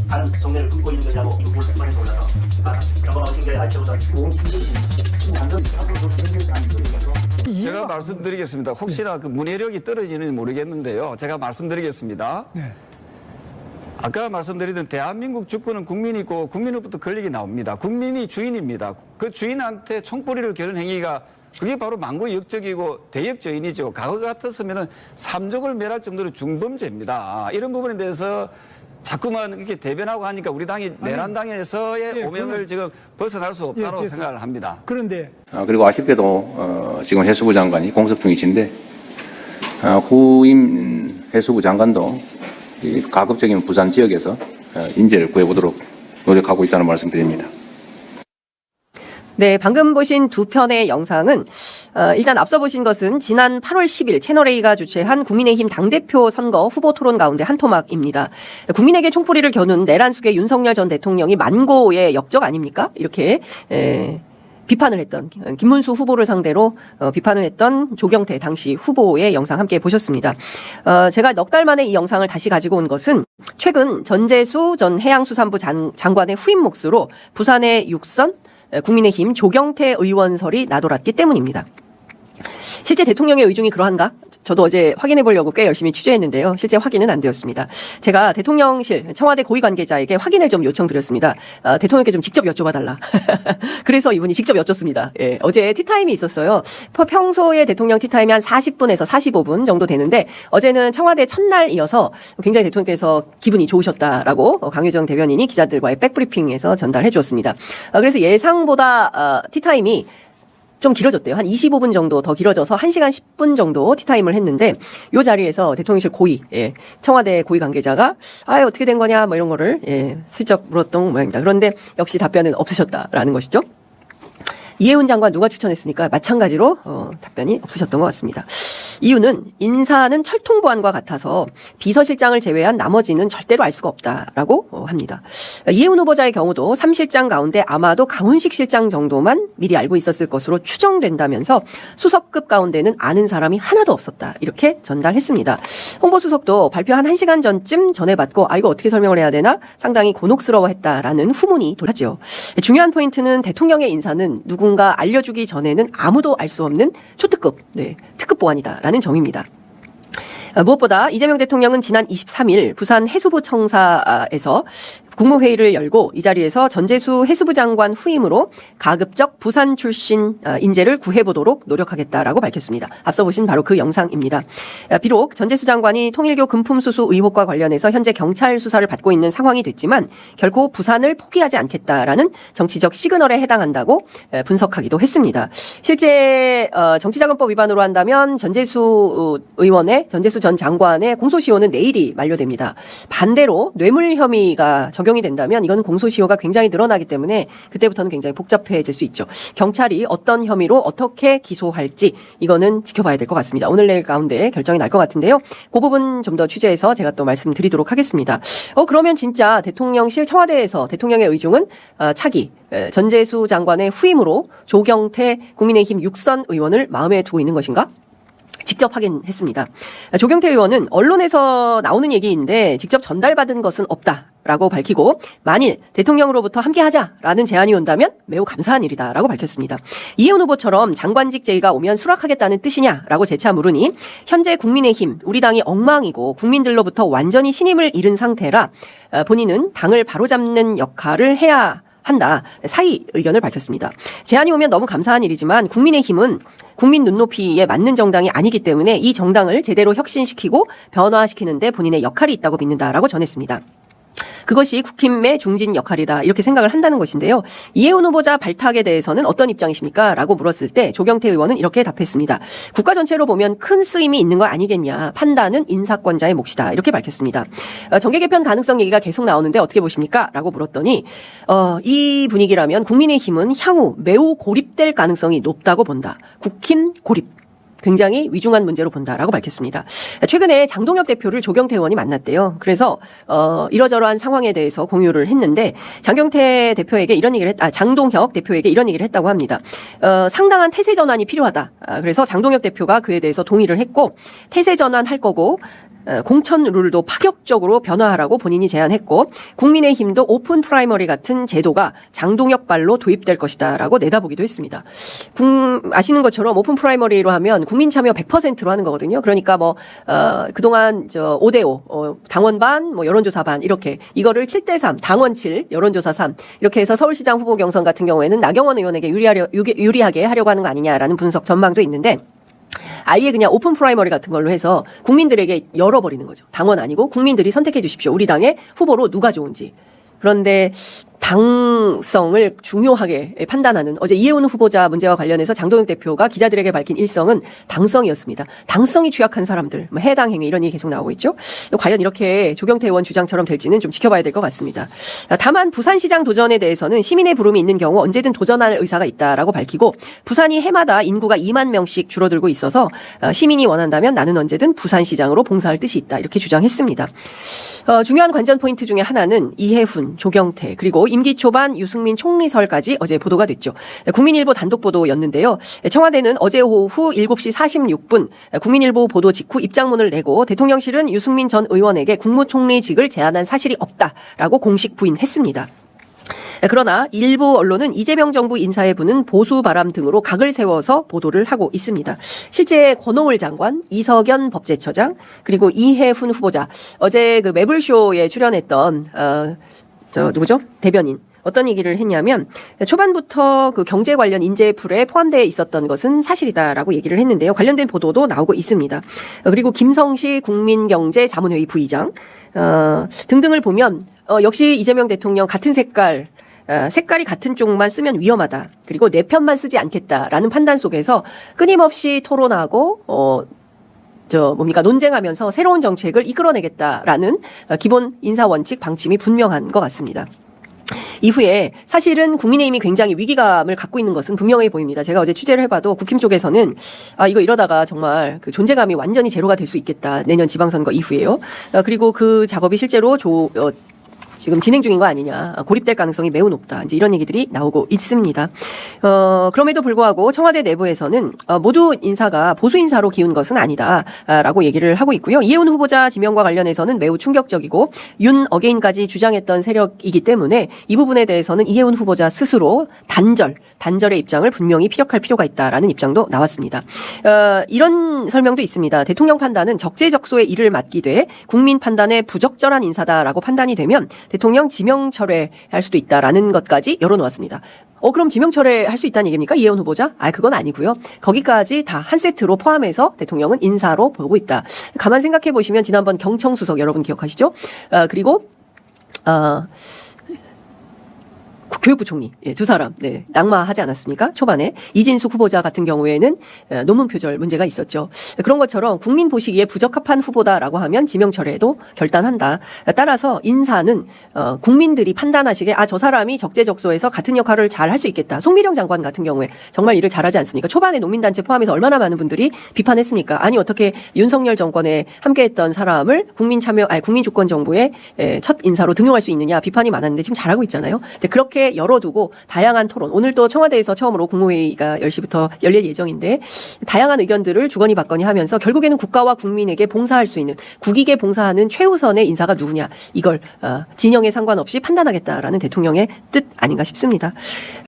다른 정례를 품고 있는 것이라고 50% 올라서 정부가 신경에 알켜우선 제가 말씀드리겠습니다. 혹시나 그 문해력이 떨어지는지 모르겠는데요. 제가 말씀드리겠습니다. 네. 아까 말씀드리던 대한민국 주권은 국민이고 국민으로부터 권력이 나옵니다. 국민이 주인입니다. 그 주인한테 총뿌리를 겨눈 행위가 그게 바로 만고역적이고 대역죄인이죠. 과거 같았으면은 삼족을 멸할 정도로 중범죄입니다. 이런 부분에 대해서 자꾸만 이렇게 대변하고 하니까 우리 당이 내란당에서의 오명을 지금 벗어날 수 없다고 생각을 합니다. 그런데 그리고 아쉽게도 지금 해수부 장관이 공석 중이신데 후임 해수부 장관도 이 가급적이면 부산 지역에서 인재를 구해보도록 노력하고 있다는 말씀드립니다. 네, 방금 보신 두 편의 영상은 일단 앞서 보신 것은 지난 8월 10일 채널A가 주최한 국민의힘 당대표 선거 후보 토론 가운데 한 토막입니다. 국민에게 총뿌리를 겨눈 내란 속의 윤석열 전 대통령이 만고의 역적 아닙니까? 이렇게 비판을 했던 김문수 후보를 상대로 비판을 했던 조경태 당시 후보의 영상 함께 보셨습니다. 제가 넉 달 만에 이 영상을 다시 가지고 온 것은 최근 전재수 전 해양수산부 장관의 후임 몫으로 부산의 육선 국민의힘 조경태 의원설이 나돌았기 때문입니다. 실제 대통령의 의중이 그러한가? 저도 어제 확인해 보려고 꽤 열심히 취재했는데요. 실제 확인은 안 되었습니다. 제가 대통령실 청와대 고위 관계자에게 확인을 좀 요청드렸습니다. 대통령께 좀 직접 여쭤봐달라. 그래서 이분이 직접 여쭙습니다. 예, 어제 티타임이 있었어요. 평소에 대통령 티타임이 한 40분에서 45분 정도 되는데 어제는 청와대 첫날이어서 굉장히 대통령께서 기분이 좋으셨다라고 강효정 대변인이 기자들과의 백브리핑에서 전달해 주었습니다. 그래서 예상보다 티타임이 좀 길어졌대요. 한 25분 정도 더 길어져서 1시간 10분 정도 티타임을 했는데 이 자리에서 대통령실 고위, 청와대 고위 관계자가 어떻게 된 거냐 뭐 이런 거를 슬쩍 물었던 모양입니다. 그런데 역시 답변은 없으셨다라는 것이죠. 이해운 장관 누가 추천했습니까? 마찬가지로 답변이 없으셨던 것 같습니다. 이유는 인사는 철통보안과 같아서 비서실장을 제외한 나머지는 절대로 알 수가 없다라고 합니다. 이해운 후보자의 경우도 3실장 가운데 아마도 강훈식 실장 정도만 미리 알고 있었을 것으로 추정된다면서 수석급 가운데는 아는 사람이 하나도 없었다. 이렇게 전달했습니다. 홍보수석도 발표 한 1시간 전쯤 전해받고 이거 어떻게 설명을 해야 되나 상당히 곤혹스러워했다라는 후문이 돌았죠. 중요한 포인트는 대통령의 인사는 누군가 알려주기 전에는 아무도 알 수 없는 초특급, 특급 보안이다라는 점입니다. 무엇보다 이재명 대통령은 지난 23일 부산 해수부 청사에서 국무회의를 열고 이 자리에서 전재수 해수부 장관 후임으로 가급적 부산 출신 인재를 구해보도록 노력하겠다라고 밝혔습니다. 앞서 보신 바로 그 영상입니다. 비록 전재수 장관이 통일교 금품수수 의혹과 관련해서 현재 경찰 수사를 받고 있는 상황이 됐지만 결코 부산을 포기하지 않겠다라는 정치적 시그널에 해당한다고 분석하기도 했습니다. 실제 정치자금법 위반으로 한다면 전재수 전 장관의 공소시효는 내일이 만료됩니다. 반대로 뇌물 혐의가 적용이 된다면 이건 공소시효가 굉장히 늘어나기 때문에 그때부터는 굉장히 복잡해질 수 있죠. 경찰이 어떤 혐의로 어떻게 기소할지 이거는 지켜봐야 될 것 같습니다. 오늘 내일 가운데 결정이 날 것 같은데요. 그 부분 좀 더 취재해서 제가 또 말씀드리도록 하겠습니다. 그러면 진짜 대통령실 청와대에서 대통령의 의중은 차기 전재수 장관의 후임으로 조경태 국민의힘 육선 의원을 마음에 두고 있는 것인가? 직접 확인했습니다. 조경태 의원은 언론에서 나오는 얘기인데 직접 전달받은 것은 없다라고 밝히고 만일 대통령으로부터 함께하자라는 제안이 온다면 매우 감사한 일이다라고 밝혔습니다. 이해운 후보처럼 장관직 제의가 오면 수락하겠다는 뜻이냐라고 재차 물으니 현재 국민의힘 우리 당이 엉망이고 국민들로부터 완전히 신임을 잃은 상태라 본인은 당을 바로잡는 역할을 해야 한다. 사의 의견을 밝혔습니다. 제안이 오면 너무 감사한 일이지만 국민의힘은 국민 눈높이에 맞는 정당이 아니기 때문에 이 정당을 제대로 혁신시키고 변화시키는 데 본인의 역할이 있다고 믿는다라고 전했습니다. 그것이 국힘의 중진 역할이다 이렇게 생각을 한다는 것인데요. 이해운 후보자 발탁에 대해서는 어떤 입장이십니까? 라고 물었을 때 조경태 의원은 이렇게 답했습니다. 국가 전체로 보면 큰 쓰임이 있는 거 아니겠냐. 판단은 인사권자의 몫이다. 이렇게 밝혔습니다. 정계 개편 가능성 얘기가 계속 나오는데 어떻게 보십니까? 라고 물었더니 이 분위기라면 국민의힘은 향후 매우 고립될 가능성이 높다고 본다. 국힘 고립. 굉장히 위중한 문제로 본다라고 밝혔습니다. 최근에 장동혁 대표를 조경태 의원이 만났대요. 그래서 이러저러한 상황에 대해서 공유를 했는데 장동혁 대표에게 이런 얘기를 했다고 합니다. 상당한 태세 전환이 필요하다. 그래서 장동혁 대표가 그에 대해서 동의를 했고 태세 전환할 거고 공천 룰도 파격적으로 변화하라고 본인이 제안했고 국민의힘도 오픈 프라이머리 같은 제도가 장동혁발로 도입될 것이다라고 내다보기도 했습니다. 아시는 것처럼 오픈 프라이머리로 하면 국민 참여 100%로 하는 거거든요. 그러니까 그동안 5대5 당원 반, 여론조사 반 이렇게 이거를 7대3 당원 7 여론조사 3 이렇게 해서 서울시장 후보 경선 같은 경우에는 나경원 의원에게 유리하게 하려고 하는 거 아니냐라는 분석 전망도 있는데 아예 그냥 오픈 프라이머리 같은 걸로 해서 국민들에게 열어버리는 거죠. 당원 아니고 국민들이 선택해 주십시오. 우리 당의 후보로 누가 좋은지. 그런데 당성을 중요하게 판단하는 어제 이해운 후보자 문제와 관련해서 장동혁 대표가 기자들에게 밝힌 일성은 당성이었습니다. 당성이 취약한 사람들, 해당 행위 이런 얘기 계속 나오고 있죠. 과연 이렇게 조경태 의원 주장처럼 될지는 좀 지켜봐야 될 것 같습니다. 다만 부산시장 도전에 대해서는 시민의 부름이 있는 경우 언제든 도전할 의사가 있다라고 밝히고 부산이 해마다 인구가 2만 명씩 줄어들고 있어서 시민이 원한다면 나는 언제든 부산시장으로 봉사할 뜻이 있다 이렇게 주장했습니다. 중요한 관전 포인트 중에 하나는 이해훈, 조경태 그리고 임기 초반 유승민 총리설까지 어제 보도가 됐죠. 국민일보 단독 보도였는데요. 청와대는 어제 오후 7시 46분 국민일보 보도 직후 입장문을 내고 대통령실은 유승민 전 의원에게 국무총리직을 제안한 사실이 없다라고 공식 부인했습니다. 그러나 일부 언론은 이재명 정부 인사의 부는 보수 바람 등으로 각을 세워서 보도를 하고 있습니다. 실제 권오을 장관, 이석연 법제처장, 그리고 이해훈 후보자 어제 그 매불쇼에 출연했던 누구죠? 대변인. 어떤 얘기를 했냐면 초반부터 그 경제 관련 인재풀에 포함되어 있었던 것은 사실이다라고 얘기를 했는데요. 관련된 보도도 나오고 있습니다. 그리고 김성시 국민경제자문회의 부의장 등등을 보면 역시 이재명 대통령 같은 색깔이 같은 쪽만 쓰면 위험하다. 그리고 내 편만 쓰지 않겠다라는 판단 속에서 끊임없이 토론하고 논쟁하면서 새로운 정책을 이끌어내겠다라는 기본 인사 원칙 방침이 분명한 것 같습니다. 이후에 사실은 국민의힘이 굉장히 위기감을 갖고 있는 것은 분명해 보입니다. 제가 어제 취재를 해봐도 국힘 쪽에서는 이거 이러다가 정말 그 존재감이 완전히 제로가 될 수 있겠다. 내년 지방선거 이후에요. 그리고 그 작업이 실제로 지금 진행 중인 거 아니냐. 고립될 가능성이 매우 높다. 이제 이런 얘기들이 나오고 있습니다. 그럼에도 불구하고 청와대 내부에서는 모두 인사가 보수 인사로 기운 것은 아니다라고 얘기를 하고 있고요. 이해훈 후보자 지명과 관련해서는 매우 충격적이고 윤 어게인까지 주장했던 세력이기 때문에 이 부분에 대해서는 이해훈 후보자 스스로 단절의 입장을 분명히 피력할 필요가 있다라는 입장도 나왔습니다. 이런 설명도 있습니다. 대통령 판단은 적재적소의 일을 맡기되 국민 판단에 부적절한 인사다라고 판단이 되면 대통령 지명 철회할 수도 있다라는 것까지 열어놓았습니다. 그럼 지명 철회할 수 있다는 얘기입니까? 이해훈 후보자? 그건 아니고요. 거기까지 다 한 세트로 포함해서 대통령은 인사로 보고 있다. 가만 생각해 보시면 지난번 경청수석 여러분 기억하시죠? 그리고 교육부총리 두 사람 낙마하지 않았습니까? 초반에 이진숙 후보자 같은 경우에는 논문 표절 문제가 있었죠. 그런 것처럼 국민 보시기에 부적합한 후보다라고 하면 지명 철회도 결단한다. 따라서 인사는 국민들이 판단하시기에 저 사람이 적재적소에서 같은 역할을 잘 할 수 있겠다. 송미령 장관 같은 경우에 정말 일을 잘하지 않습니까? 초반에 농민단체 포함해서 얼마나 많은 분들이 비판했습니까? 아니 어떻게 윤석열 정권에 함께했던 사람을 국민주권정부의 첫 인사로 등용할 수 있느냐 비판이 많았는데 지금 잘하고 있잖아요. 근데 그렇게 열어두고 다양한 토론. 오늘 또 청와대에서 처음으로 국무회의가 10시부터 열릴 예정인데 다양한 의견들을 주거니 받거니 하면서 결국에는 국가와 국민에게 봉사할 수 있는 국익에 봉사하는 최우선의 인사가 누구냐. 이걸 진영에 상관없이 판단하겠다라는 대통령의 뜻 아닌가 싶습니다.